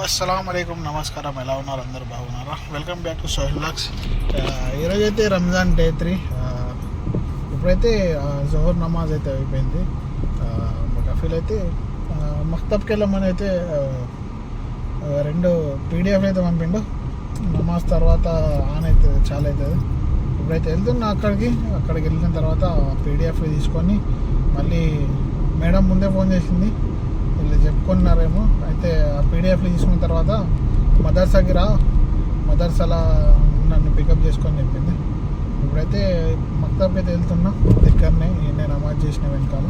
అస్సలం అయికం నమస్కారం. ఎలా ఉన్నారు? అందరు బాగున్నారా? Welcome back to Sohel vlogs. ఈరోజైతే రంజాన్ డే 3. ఇప్పుడైతే జోహర్ నమాజ్ అయితే అయిపోయింది. మా కఫీల్ అయితే మక్తబ్కి వెళ్ళమని అయితే 2 పీడిఎఫ్ అయితే పంపిండు. నమాజ్ తర్వాత ఆన్ అవుతుంది, చాలా అవుతుంది. ఇప్పుడైతే వెళ్తున్నా అక్కడికి వెళ్ళిన తర్వాత పీడిఎఫ్ తీసుకొని మళ్ళీ మేడం ముందే ఫోన్ చేసింది, వీళ్ళు చెప్పుకున్నారేమో. అయితే ఆ పీడిఎఫ్లు తీసుకున్న తర్వాత మదర్సాకి మదర్సాలా నన్ను పికప్ చేసుకొని చెప్పింది. ఇప్పుడైతే మక్తబ్కి అయితే వెళ్తున్నా, దగ్గరనే నేను నమాజ్ చేసిన వెనకాల.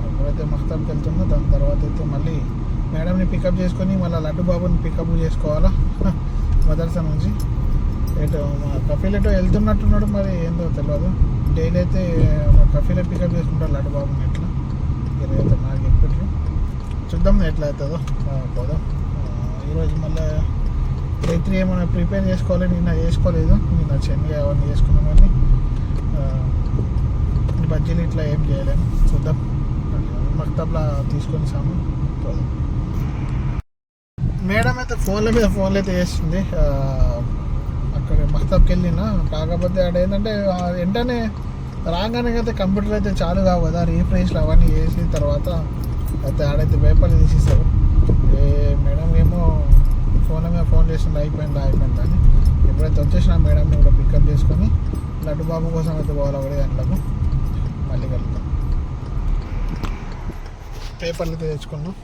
ఇప్పుడైతే మక్తబ్కి వెళ్తున్నా. దాని తర్వాత అయితే మళ్ళీ మేడంని పికప్ చేసుకొని మళ్ళీ లడ్డు బాబుని పికప్ చేసుకోవాలా మదర్సా నుంచి. ఎటు మా కఫీల్ ఎటో వెళ్తున్నట్టున్నాడు, మరి ఏందో తెలియదు. డైలీ అయితే మా కఫీలే పికప్ చేసుకుంటారు లడ్డు బాబుని. ఎట్లా ఈరోజైతే నాకు చెప్పారు, చూద్దాం ఎట్లా అవుతుందో. పోదాం. ఈరోజు మళ్ళీ డే 3 ఏమైనా ప్రిపేర్ చేసుకోవాలి. నిన్న చేసుకోలేదు, నిన్న శనగ అవన్నీ చేసుకున్నాం, కానీ బజ్జీలు ఇట్లా ఏం చేయలేము. చూద్దాం. మక్తబ్లా తీసుకొని సామాన్ పోదాం. మేడం అయితే ఫోన్ల మీద ఫోన్లు అయితే వేస్తుంది. అక్కడ మక్తబ్కి వెళ్ళిన, కాకపోతే అక్కడ ఏంటంటే వెంటనే రాగానే అయితే కంప్యూటర్ అయితే చాలు కావు కదా, రీఫ్రెష్లు అవన్నీ వేసిన తర్వాత అయితే ఆడైతే పేపర్లు తీసేస్తారు. మేడం ఏమో ఫోన్ మీద ఫోన్ చేసింది, అయిపోయిందా అని. ఎప్పుడైతే వచ్చేసిన మేడంని కూడా పికప్ చేసుకొని లడ్డు బాబు కోసం అయితే పోవాలి 1 గంటలకు. మళ్ళీ కలుగుతాం. పేపర్లు అయితే తెచ్చుకున్నాం.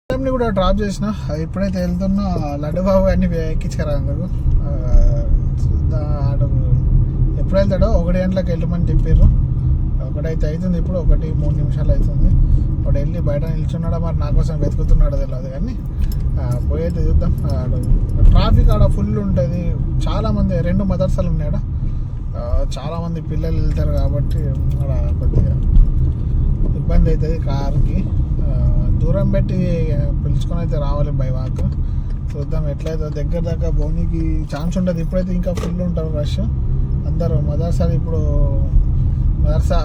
మేడంని కూడా డ్రాప్ చేసిన. ఇప్పుడైతే వెళ్తున్నా. లడ్డు బాబు అన్నీ ఎక్కించారు అందరు. ఎప్పుడు వెళ్తాడో 1 గంటలకు వెళ్ళమని చెప్పారు. 1 అయితే అవుతుంది, ఇప్పుడు 1:03 నిమిషాలు అవుతుంది. వాడు వెళ్ళి బయట నిల్చున్నాడో మరి నా కోసం వెతుకుతున్నాడో తెలియదు, కానీ పోయేది చూద్దాం. ట్రాఫిక్ ఆడ ఫుల్ ఉంటుంది. చాలామంది 2 మదర్సాలు ఉన్నాడు. చాలామంది పిల్లలు వెళ్తారు కాబట్టి అక్కడ కొద్దిగా ఇబ్బంది అవుతుంది కార్కి. దూరం పెట్టి పిలుచుకొని అయితే రావాలి బై వాక్. చూద్దాం ఎట్లయితే. దగ్గర బోనీకి ఛాన్స్ ఉంటుంది. ఇప్పుడైతే ఇంకా ఫుల్ ఉంటారు రష్ అందరూ. మదర్సాలు ఇప్పుడు మదర్సా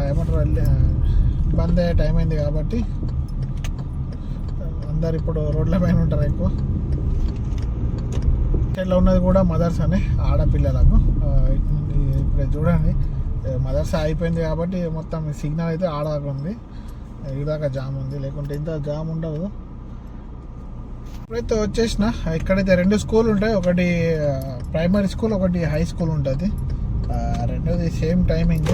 ఏమంటారు బంద్ అయ్యే టైం అయింది కాబట్టి అందరు ఇప్పుడు రోడ్ల పైన ఉంటారు ఎక్కువ. ఇట్లా ఉన్నది కూడా మదర్సానే ఆడపిల్లలకు. ఇప్పుడు చూడండి, మదర్సా అయిపోయింది కాబట్టి మొత్తం సిగ్నల్ అయితే ఆడదాకా ఉంది. ఇదాకా జామ్ ఉంది, లేకుంటే ఇంత జామ్ ఉండదు. ఇప్పుడైతే వచ్చేసిన. ఇక్కడైతే 2 స్కూల్ ఉంటాయి, ఒకటి ప్రైమరీ స్కూల్, ఒకటి హై స్కూల్ ఉంటుంది. రెండోది సేమ్ టైమింగ్.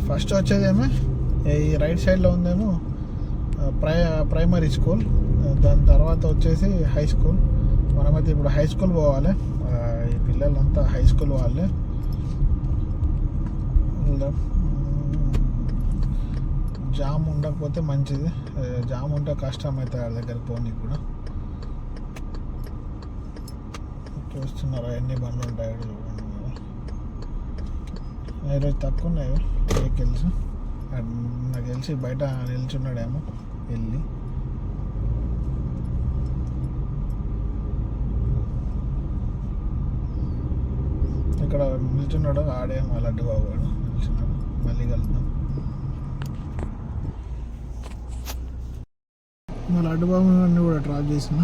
ఫస్ట్ వచ్చేదేమో ఈ రైట్ సైడ్లో ఉందేమో ప్రైమరీ స్కూల్, దాని తర్వాత వచ్చేసి హై స్కూల్. మనమైతే ఇప్పుడు హై స్కూల్ పోవాలి. ఈ పిల్లలంతా హై స్కూల్ వాళ్ళే. జామ్ ఉండకపోతే మంచిది, జామ్ ఉంటే కష్టం అయితే వాళ్ళ దగ్గరికి పోనీ కూడా. చూస్తున్నారా ఎన్ని బండ్లు ఉంటాయో చూడండి. ఈరోజు తక్కువ ఉన్నాయి వెహికల్స్. నాకు తెలిసి బయట నిల్చున్నాడేమో వెళ్ళి. ఇక్కడ నిల్చున్నాడు ఆడేమో లడ్డు బాబు నిల్చున్నాడు. మళ్ళీ కలుద్దాం. మా లడ్డు బాబు అన్నీ కూడా డ్రాప్ చేసిన.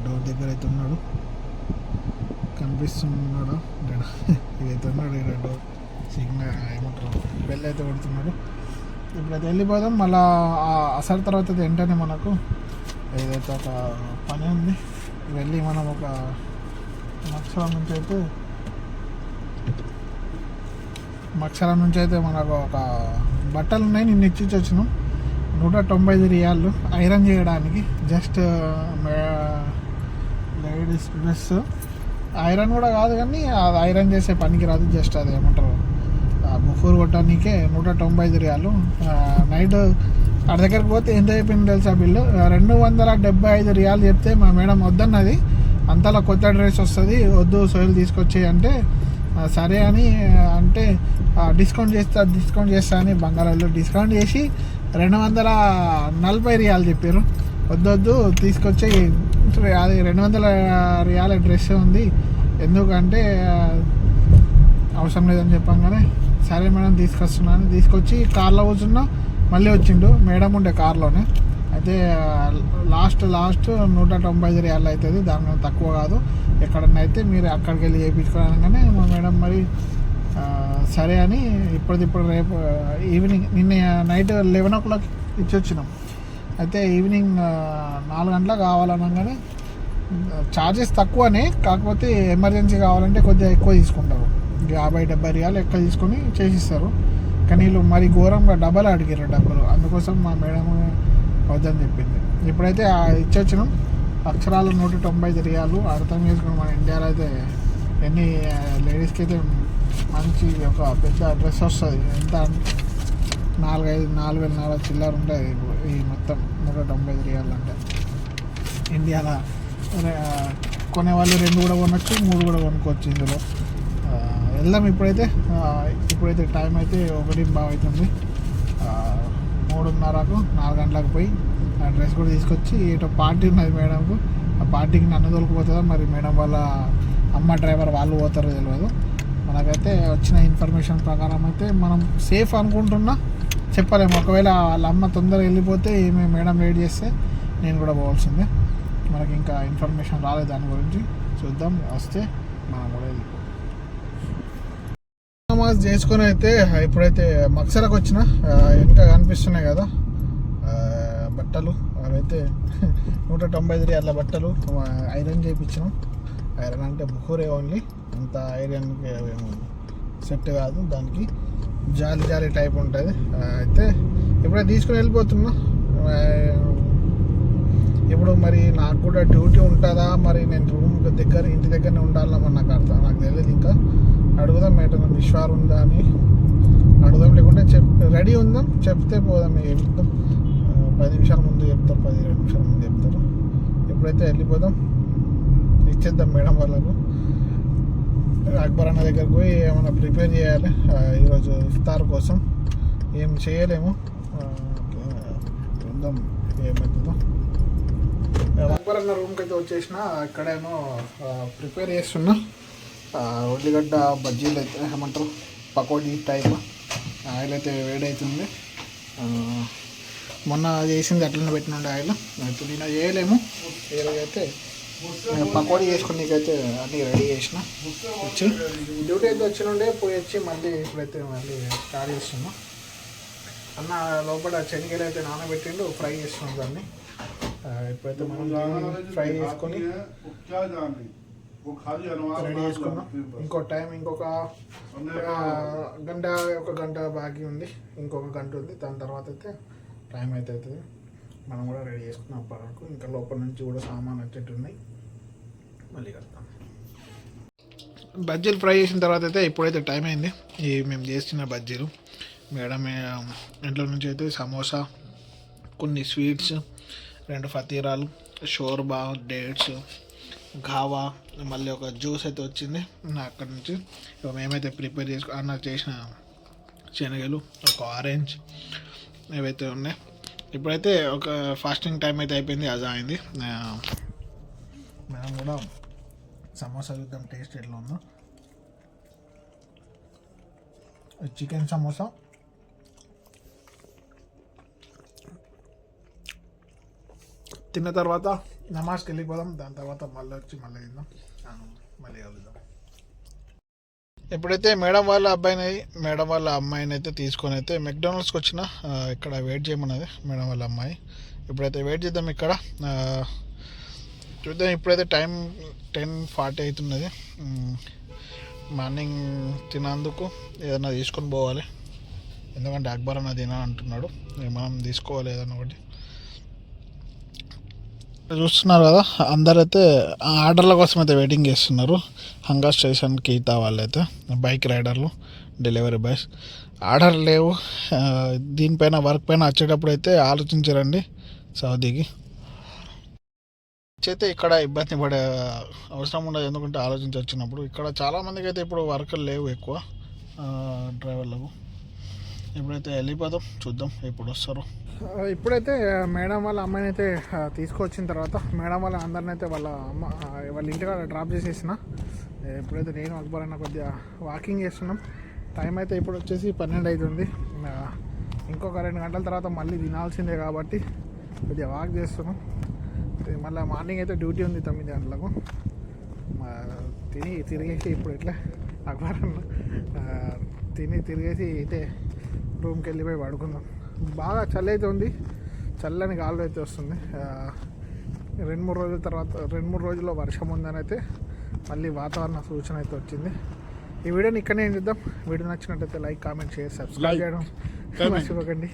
డోర్ దగ్గర అయితే ఉన్నాడు, కనిపిస్తున్నాడు. ఇదైతే ఉన్నాడు. ఇక్కడ డోర్ సిగ్నల్ ఏమంటారు బెల్ అయితే కొడుతున్నాడు. ఇప్పుడైతే వెళ్ళిపోదాం. మళ్ళీ అసలు తర్వాత అయితే వెంటనే మనకు ఏదైతే ఒక పని ఉంది, వెళ్ళి మనం ఒక మక్షరం నుంచి అయితే మనకు ఒక బట్టలు ఉన్నాయి. నిన్ను ఇచ్చి వచ్చినాం 195 రియాళ్ళు ఐరన్ చేయడానికి. జస్ట్ లేడీస్ డ్రెస్ ఐరన్ కూడా కాదు, కానీ అది ఐరన్ చేసే పనికి రాదు. జస్ట్ అది ఏమంటారు బుఫూర్ కొట్టడానికే 195 రియాలు. నైట్ అక్కడ దగ్గరికి పోతే ఎంత అయిపోయింది తెలుసా బిల్లు? 275 రియాలు చెప్తే మా మేడం వద్దన్నది. అంతలా కొత్త డ్రెస్ వస్తుంది, వద్దు సోయలు తీసుకొచ్చి అంటే సరే అని అంటే డిస్కౌంట్ చేస్తా అని బంగారాలు డిస్కౌంట్ చేసి 240 రియాలు చెప్పారు. వద్దొద్దు తీసుకొచ్చి, అది 200 రియాల డ్రెస్ ఉంది, ఎందుకంటే అవసరం లేదని చెప్పంగానే సరే మేడం తీసుకొస్తున్నాను. తీసుకొచ్చి కార్లో కూర్చున్నా. మళ్ళీ వచ్చిండు. మేడం ఉండే కార్లోనే. అయితే లాస్ట్ 195 రియాలు అవుతుంది, దాని తక్కువ కాదు. ఎక్కడన్నా అయితే మీరు అక్కడికి వెళ్ళి చేయించుకోవడానికనే మా మేడం మరి సరే అని ఇప్పుడు రేపు ఈవినింగ్ నిన్న నైట్ 11 o'clock ఇచ్చి వచ్చినాం. అయితే ఈవినింగ్ 4 గంటలకు కావాలనగానే ఛార్జెస్ తక్కువనే, కాకపోతే ఎమర్జెన్సీ కావాలంటే కొద్దిగా ఎక్కువ తీసుకుంటారు. 50-70 రియాలు ఎక్కువ తీసుకొని చేసిస్తారు. కానీ వీళ్ళు మరి ఘోరంగా డబ్బులు అడిగారు డబ్బులు. అందుకోసం మా మేడం వద్దని చెప్పింది. ఇప్పుడైతే ఇచ్చొచ్చినాం. అక్షరాలు 195 రియాలు. అర్థం చేసుకుని మన ఇండియాలో అయితే ఎన్ని లేడీస్కి అయితే మంచి ఒక పెద్ద డ్రెస్ వస్తుంది. ఎంత 4,000 చిల్లర ఉంటుంది ఈ మొత్తం 195 రియాలు అంటే. ఇండియాలో కొనేవాళ్ళు 2 కూడా కొనొచ్చు, 3 కూడా కొనుక్కోవచ్చు. ఇందులో వెళ్దాం. ఇప్పుడైతే టైం అయితే 1:15 అవుతుంది. 3:30కు 4 గంటలకు పోయి ఆ డ్రెస్ కూడా తీసుకొచ్చి ఇటు పార్టీ ఉన్నది మేడంకు. ఆ పార్టీకి నన్ను తోలుకుపోతుందా మరి మేడం వాళ్ళ అమ్మ డ్రైవర్ వాళ్ళు పోతారో తెలియదు. మనకైతే వచ్చిన ఇన్ఫర్మేషన్ ప్రకారం అయితే మనం సేఫ్ అనుకుంటున్నా, చెప్పలేము. ఒకవేళ వాళ్ళ అమ్మ తొందరగా వెళ్ళిపోతే ఈమె మేడం లేట్ చేస్తే నేను కూడా పోవాల్సిందే. మనకి ఇంకా ఇన్ఫర్మేషన్ రాలేదు దాని గురించి. చూద్దాం, వస్తే మనం కూడా వెళ్ళిపోతాం. నమాజ్ చేసుకొని అయితే ఇప్పుడైతే మక్సరకు వచ్చిన. ఇంకా కనిపిస్తున్నాయి కదా బట్టలు, అవైతే 195 రియాల బట్టలు ఐరన్ చేయించినాం. ఐరన్ అంటే బుఖూరే ఓన్లీ, అంత ఐరన్కి సెట్ కాదు. దానికి జాలి టైప్ ఉంటుంది. అయితే ఇప్పుడే తీసుకుని వెళ్ళిపోతున్నా. ఇప్పుడు మరి నాకు కూడా డ్యూటీ ఉంటుందా, మరి నేను ఇంటి దగ్గరనే ఉండాలా మరి నాకు తెలియదు. ఇంకా అడుగుదాం, మేడం విశ్వార్ ఉందా అని అడుగుదాం. లేకుంటే రెడీ ఉందాం, చెప్తే పోదాం. చెప్తాం 10 నిమిషాల ముందు చెప్తారు, 15 నిమిషాల ముందు చెప్తారు. ఎప్పుడైతే వెళ్ళిపోదాం, ఇచ్చేద్దాం మేడం వాళ్ళకు. అక్బర్ అన్న దగ్గరకు పోయి ఏమైనా ప్రిపేర్ చేయాలి ఈరోజు ఇఫ్తార్ కోసం. ఏం చేయలేము, చూద్దాం ఏమవుతుందో. అక్బర్ అన్న రూమ్కి అయితే వచ్చేసిన. ఇక్కడేమో ప్రిపేర్ చేస్తున్నా. ఉల్లిగడ్డ బజ్జీలు అయితే ఏమంటారు, పకోడీ టైప్. ఆయిల్ అయితే వేడవుతుంది. మొన్న చేసింది అట్లనే పెట్టినండి ఆయిల్. ఇప్పుడు నేను చేయలేము. ఈరోజైతే పకోడీ చేసుకునేకైతే అన్నీ రెడీ చేసిన. వచ్చి డ్యూటీ అయితే వచ్చినుండే, పోయి వచ్చి మళ్ళీ ఇప్పుడైతే స్టార్ట్ చేస్తున్నా. అన్న లోపల శనగలు అయితే నానబెట్టిండు, ఫ్రై చేస్తున్నాం దాన్ని. ఇప్పుడైతే మనం ఫ్రై చేసుకొని రెడీ చేసుకున్నాం. ఇంకొక గంట బాకీ ఉంది. ఇంకొక గంట ఉంది. దాని తర్వాత అయితే టైం అయితే అవుతుంది. మనం కూడా రెడీ చేసుకున్నాం అప్పటి వరకు. ఇంకా లోపల నుంచి కూడా సామాన్ వచ్చేట్టు ఉన్నాయి. మళ్ళీ కలుద్దాం. బజ్జీలు ఫ్రై చేసిన తర్వాత అయితే ఇప్పుడైతే టైం అయింది. మేము చేస్తున్న బజ్జీలు మేడం ఇంట్లో నుంచి అయితే సమోసా, కొన్ని స్వీట్స్, 2 ఫతీరాలు, షోర్బా, డేట్స్, ఘావా, మళ్ళీ ఒక జ్యూస్ అయితే వచ్చింది అక్కడి నుంచి. మేమైతే ప్రిపేర్ అన్న చేసిన శనగలు, ఒక ఆరెంజ్, ఏవైతే ఉన్నాయి. ఇప్పుడైతే ఒక ఫాస్టింగ్ టైం అయితే అయిపోయింది, అజా అయింది. మనం కూడా సమోసా చూద్దాం టేస్ట్ ఎట్లా ఉందో. చికెన్ సమోసా తిన్న తర్వాత నమాజ్కి వెళ్ళిపోదాం. దాని తర్వాత మళ్ళీ తిందాం, మళ్ళీ కలుద్దాం. ఎప్పుడైతే మేడం వాళ్ళ అమ్మాయిని అయితే తీసుకొని అయితే మెక్డానల్డ్స్కి వచ్చిన. ఇక్కడ వెయిట్ చేయమన్నది మేడం వాళ్ళ అమ్మాయి. ఇప్పుడైతే వెయిట్ చేద్దాం ఇక్కడ. చూద్దాం. ఇప్పుడైతే టైం 10:40 అవుతున్నది. మార్నింగ్ తినందుకు ఏదైనా తీసుకొని పోవాలి. ఎందుకంటే అక్బర్ అన్న తినా అంటున్నాడు, మనం తీసుకోవాలి ఏదన్నా ఒకటి. చూస్తున్నారు కదా, అందరైతే ఆర్డర్ల కోసం అయితే వెయిటింగ్ చేస్తున్నారు. హంగా స్టేషన్కి ఈతా వాళ్ళైతే బైక్ రైడర్లు, డెలివరీ బాయ్స్. ఆర్డర్ లేవు. దీనిపైన వర్క్ పైన వచ్చేటప్పుడు అయితే ఆలోచించరండి సౌదీకి. అయితే ఇక్కడ ఇబ్బంది పడే అవసరం ఉండదు, ఎందుకంటే ఆలోచించి వచ్చినప్పుడు. ఇక్కడ చాలామందికి అయితే ఇప్పుడు వర్కులు లేవు ఎక్కువ డ్రైవర్లకు. ఇప్పుడైతే వెళ్ళిపోదాం, చూద్దాం ఎప్పుడు వస్తారో. ఇప్పుడైతే మేడం వాళ్ళ అమ్మాయిని అయితే తీసుకొచ్చిన తర్వాత మేడం వాళ్ళ అందరిని అయితే వాళ్ళ ఇంటికాడ డ్రాప్ చేసేసిన. ఇప్పుడైతే నేను అక్బర్ అన్న కొద్దిగా వాకింగ్ చేస్తున్నాం. టైం అయితే ఇప్పుడు వచ్చేసి 12 అవుతుంది. ఇంకొక 2 గంటల తర్వాత మళ్ళీ తినాల్సిందే కాబట్టి కొద్దిగా వాక్ చేస్తున్నాం. మళ్ళీ మార్నింగ్ అయితే డ్యూటీ ఉంది 9 గంటలకు. తిని తిరిగేసి ఇప్పుడు ఇట్లా అక్బర్ తిని తిరిగేసి అయితే రూమ్కి వెళ్ళిపోయి పడుకుందాం. బాగా చలి అయితే ఉంది, చల్లని గాలి అయితే వస్తుంది. 2-3 రోజుల తర్వాత 2-3 రోజుల్లో వర్షం ఉందని అయితే మళ్ళీ వాతావరణ సూచన అయితే వచ్చింది. ఈ వీడియోని ఇక్కడనే చూద్దాం. వీడియో నచ్చినట్టయితే లైక్, కామెంట్, షేర్, సబ్స్క్రైబ్ చేయడం మర్చిపోకండి.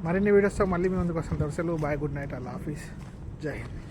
మరిన్ని వీడియోస్తో మళ్ళీ మీ ముందుకు వస్తాం. దర్శలు బాయ్, గుడ్ నైట్, అల్లా హాఫీస్, జై హింద్.